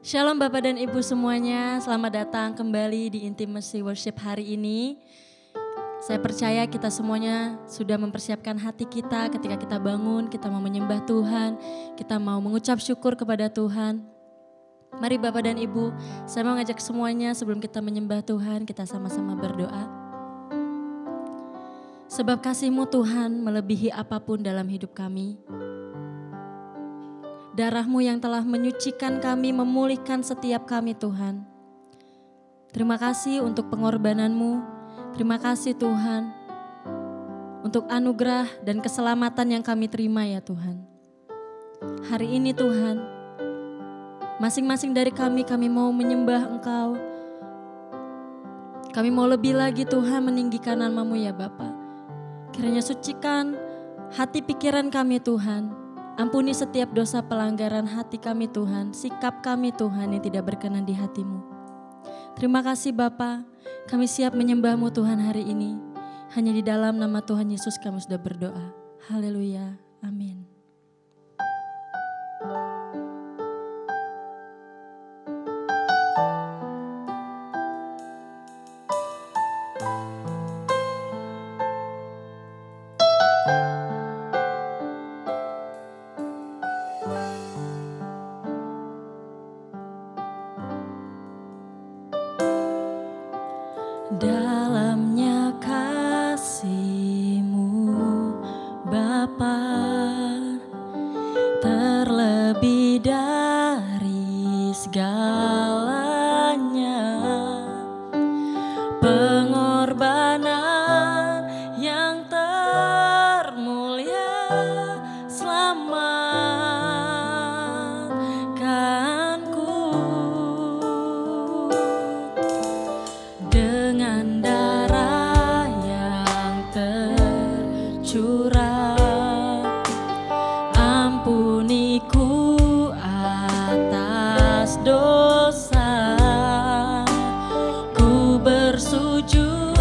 Shalom Bapak dan Ibu semuanya, selamat datang kembali di Intimacy Worship hari ini. Saya percaya kita semuanya sudah mempersiapkan hati kita ketika kita bangun, kita mau menyembah Tuhan, kita mau mengucap syukur kepada Tuhan. Mari Bapak dan Ibu, saya mau ngajak semuanya sebelum kita menyembah Tuhan, kita sama-sama berdoa. Sebab kasih-Mu Tuhan melebihi apapun dalam hidup kami. Darah-Mu yang telah menyucikan kami, memulihkan setiap kami Tuhan. Terima kasih untuk pengorbanan-Mu. Terima kasih Tuhan untuk anugerah dan keselamatan yang kami terima ya Tuhan. Hari ini Tuhan, masing-masing dari kami mau menyembah Engkau. Kami mau lebih lagi Tuhan meninggikan nama-Mu ya Bapa. Kiranya sucikan hati pikiran kami Tuhan. Ampuni setiap dosa pelanggaran hati kami Tuhan, sikap kami Tuhan yang tidak berkenan di hati-Mu. Terima kasih Bapa, kami siap menyembah-Mu Tuhan hari ini. Hanya di dalam nama Tuhan Yesus kami sudah berdoa. Haleluya, amin. Dalamnya kasih-Mu Bapa, terlebih dari segalanya, pengorbanan yang termulia selamatkanku. Dengan darah yang tercurah, ampuniku atas dosa. Ku bersujud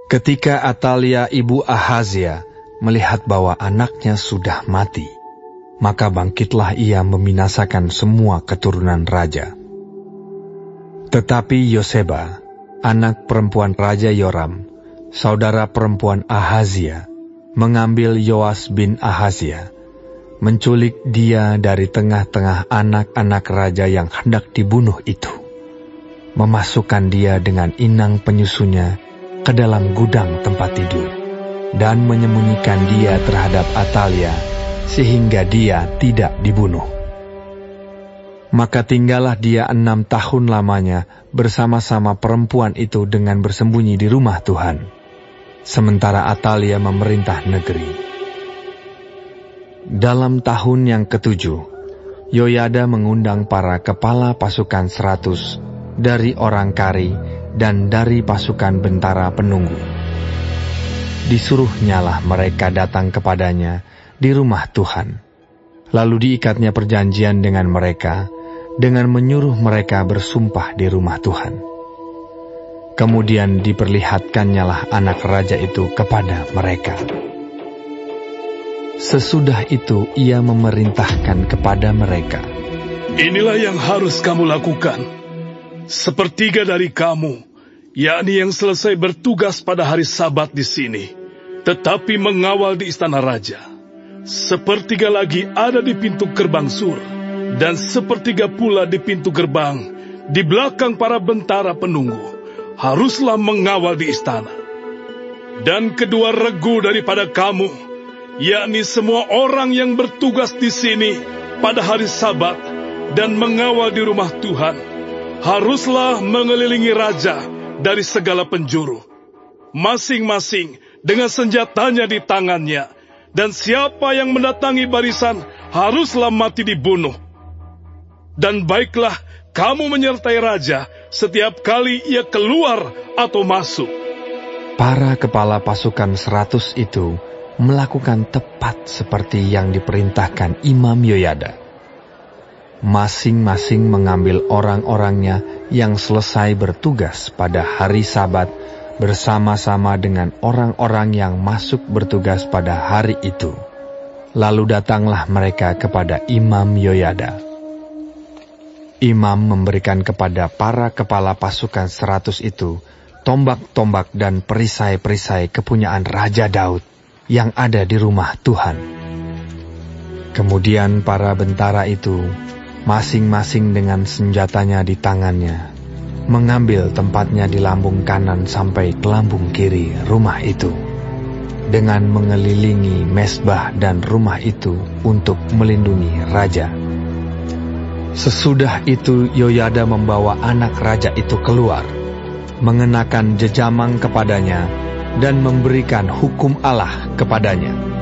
Ketika Atalia ibu Ahazia melihat bahwa anaknya sudah mati, maka bangkitlah ia membinasakan semua keturunan raja. Tetapi Yoseba, anak perempuan Raja Yoram, saudara perempuan Ahazia, mengambil Yoas bin Ahazia, menculik dia dari tengah-tengah anak-anak raja yang hendak dibunuh itu, memasukkan dia dengan inang penyusunya ke dalam gudang tempat tidur, dan menyembunyikan dia terhadap Atalia, sehingga dia tidak dibunuh. Maka tinggallah dia 6 tahun lamanya bersama-sama perempuan itu dengan bersembunyi di rumah Tuhan, sementara Atalia memerintah negeri. Dalam tahun yang ke-7, Yoyada mengundang para kepala pasukan 100 dari orang Kari dan dari pasukan bentara penunggu. Disuruhnyalah mereka datang kepadanya di rumah Tuhan. Lalu diikatnya perjanjian dengan mereka, dengan menyuruh mereka bersumpah di rumah Tuhan. Kemudian diperlihatkannyalah anak raja itu kepada mereka. Sesudah itu ia memerintahkan kepada mereka, "Inilah yang harus kamu lakukan. Sepertiga dari kamu, yakni yang selesai bertugas pada hari Sabat di sini, tetapi mengawal di istana raja. Sepertiga lagi ada di pintu gerbang sur, dan sepertiga pula di pintu gerbang, di belakang para bentara penunggu, haruslah mengawal di istana. Dan kedua regu daripada kamu, yakni semua orang yang bertugas di sini pada hari Sabat dan mengawal di rumah Tuhan, haruslah mengelilingi raja dari segala penjuru, masing-masing dengan senjatanya di tangannya, dan siapa yang mendatangi barisan haruslah mati dibunuh. Dan baiklah kamu menyertai raja setiap kali ia keluar atau masuk." Para kepala pasukan 100 itu melakukan tepat seperti yang diperintahkan Imam Yoyada. Masing-masing mengambil orang-orangnya yang selesai bertugas pada hari Sabat bersama-sama dengan orang-orang yang masuk bertugas pada hari itu. Lalu datanglah mereka kepada Imam Yoyada. Imam memberikan kepada para kepala pasukan 100 itu tombak-tombak dan perisai-perisai kepunyaan Raja Daud yang ada di rumah Tuhan. Kemudian para bentara itu, masing-masing dengan senjatanya di tangannya, mengambil tempatnya di lambung kanan sampai ke lambung kiri rumah itu, dengan mengelilingi mezbah dan rumah itu untuk melindungi raja. Sesudah itu Yoyada membawa anak raja itu keluar, mengenakan jejamang kepadanya, dan memberikan hukum Allah kepadanya.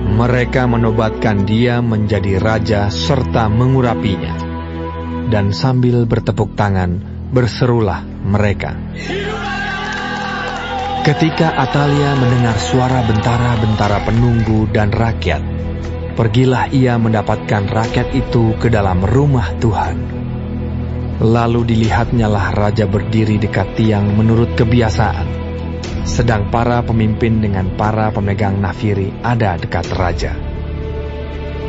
Mereka menobatkan dia menjadi raja serta mengurapinya. Dan sambil bertepuk tangan, berserulah mereka. Ketika Atalia mendengar suara bentara-bentara penunggu dan rakyat, pergilah ia mendapatkan rakyat itu ke dalam rumah Tuhan. Lalu dilihatnyalah raja berdiri dekat tiang menurut kebiasaan, sedang para pemimpin dengan para pemegang nafiri ada dekat raja.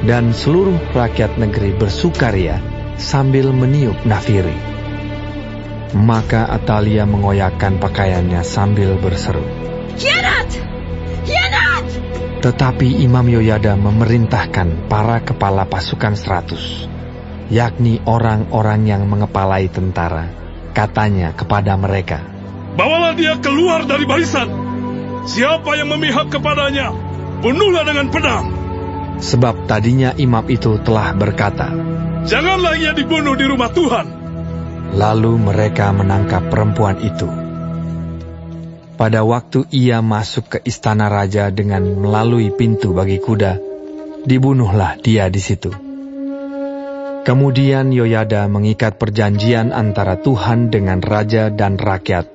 Dan seluruh rakyat negeri bersukaria sambil meniup nafiri. Maka Atalia mengoyakkan pakaiannya sambil berseru, "Khianat! Khianat!" Tetapi Imam Yoyada memerintahkan para kepala pasukan 100, yakni orang-orang yang mengepalai tentara, katanya kepada mereka, "Bawalah dia keluar dari barisan. Siapa yang memihak kepadanya, bunuhlah dengan pedang." Sebab tadinya imam itu telah berkata, "Janganlah ia dibunuh di rumah Tuhan." Lalu mereka menangkap perempuan itu. Pada waktu ia masuk ke istana raja dengan melalui pintu bagi kuda, dibunuhlah dia di situ. Kemudian Yoyada mengikat perjanjian antara Tuhan dengan raja dan rakyat,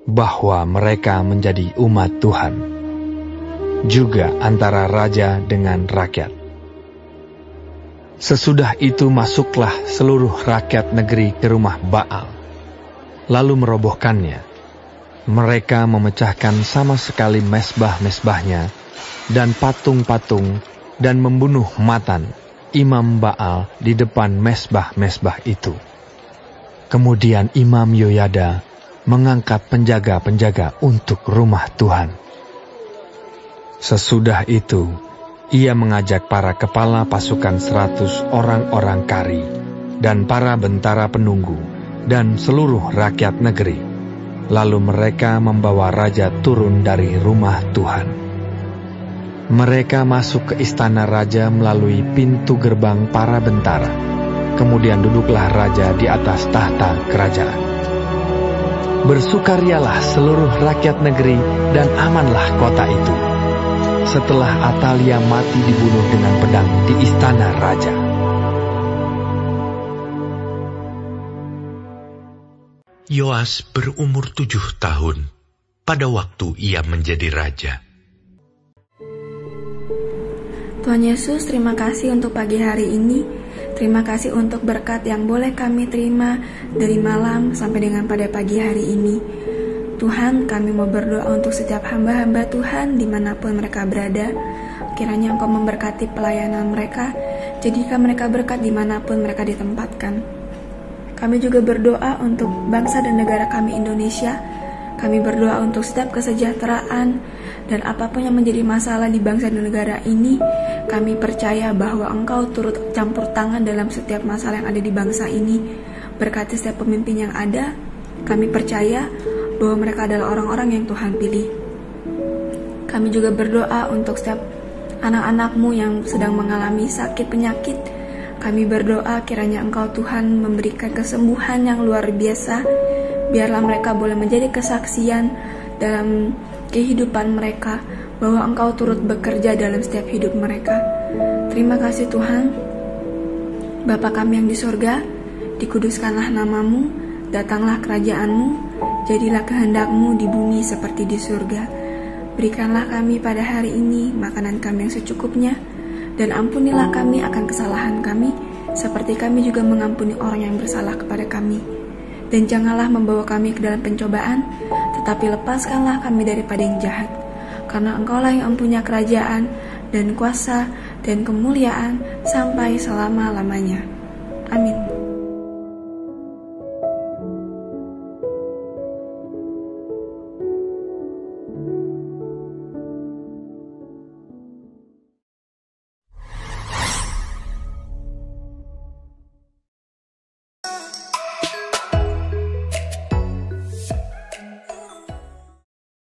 bahwa mereka menjadi umat Tuhan, juga antara raja dengan rakyat. Sesudah itu masuklah seluruh rakyat negeri ke rumah Baal, lalu merobohkannya, Mereka memecahkan sama sekali mesbah-mesbahnya dan patung-patung dan membunuh Matan, imam Baal, di depan mesbah-mesbah itu. Kemudian Imam Yoyada mengangkat penjaga-penjaga untuk rumah Tuhan. Sesudah itu, ia mengajak para kepala pasukan 100 orang-orang kari dan para bentara penunggu dan seluruh rakyat negeri. Lalu mereka membawa raja turun dari rumah Tuhan. Mereka masuk ke istana raja melalui pintu gerbang para bentara. Kemudian duduklah raja di atas tahta kerajaan. Bersukarialah seluruh rakyat negeri dan amanlah kota itu. Setelah Atalia mati dibunuh dengan pedang di istana raja. Yoas berumur 7 tahun pada waktu ia menjadi raja. Tuhan Yesus, terima kasih untuk pagi hari ini. Terima kasih untuk berkat yang boleh kami terima dari malam sampai dengan pada pagi hari ini. Tuhan, kami mau berdoa untuk setiap hamba-hamba Tuhan dimanapun mereka berada. Kiranya Engkau memberkati pelayanan mereka, jadikan mereka berkat dimanapun mereka ditempatkan. Kami juga berdoa untuk bangsa dan negara kami Indonesia. Kami berdoa untuk setiap kesejahteraan dan apapun yang menjadi masalah di bangsa dan negara ini. Kami percaya bahwa Engkau turut campur tangan dalam setiap masalah yang ada di bangsa ini. Berkati setiap pemimpin yang ada. Kami percaya bahwa mereka adalah orang-orang yang Tuhan pilih. Kami juga berdoa untuk setiap anak-anak-Mu yang sedang mengalami sakit penyakit. Kami berdoa kiranya Engkau Tuhan memberikan kesembuhan yang luar biasa. Biarlah mereka boleh menjadi kesaksian dalam kehidupan mereka bahwa Engkau turut bekerja dalam setiap hidup mereka. Terima kasih Tuhan. Bapa kami yang di surga, dikuduskanlah nama-Mu, datanglah kerajaan-Mu, jadilah kehendak-Mu di bumi seperti di surga. Berikanlah kami pada hari ini makanan kami yang secukupnya, dan ampunilah kami akan kesalahan kami, seperti kami juga mengampuni orang yang bersalah kepada kami. Dan janganlah membawa kami ke dalam pencobaan, tetapi lepaskanlah kami daripada yang jahat. Karena Engkaulah yang mempunyai kerajaan, dan kuasa, dan kemuliaan, sampai selama-lamanya. Amin.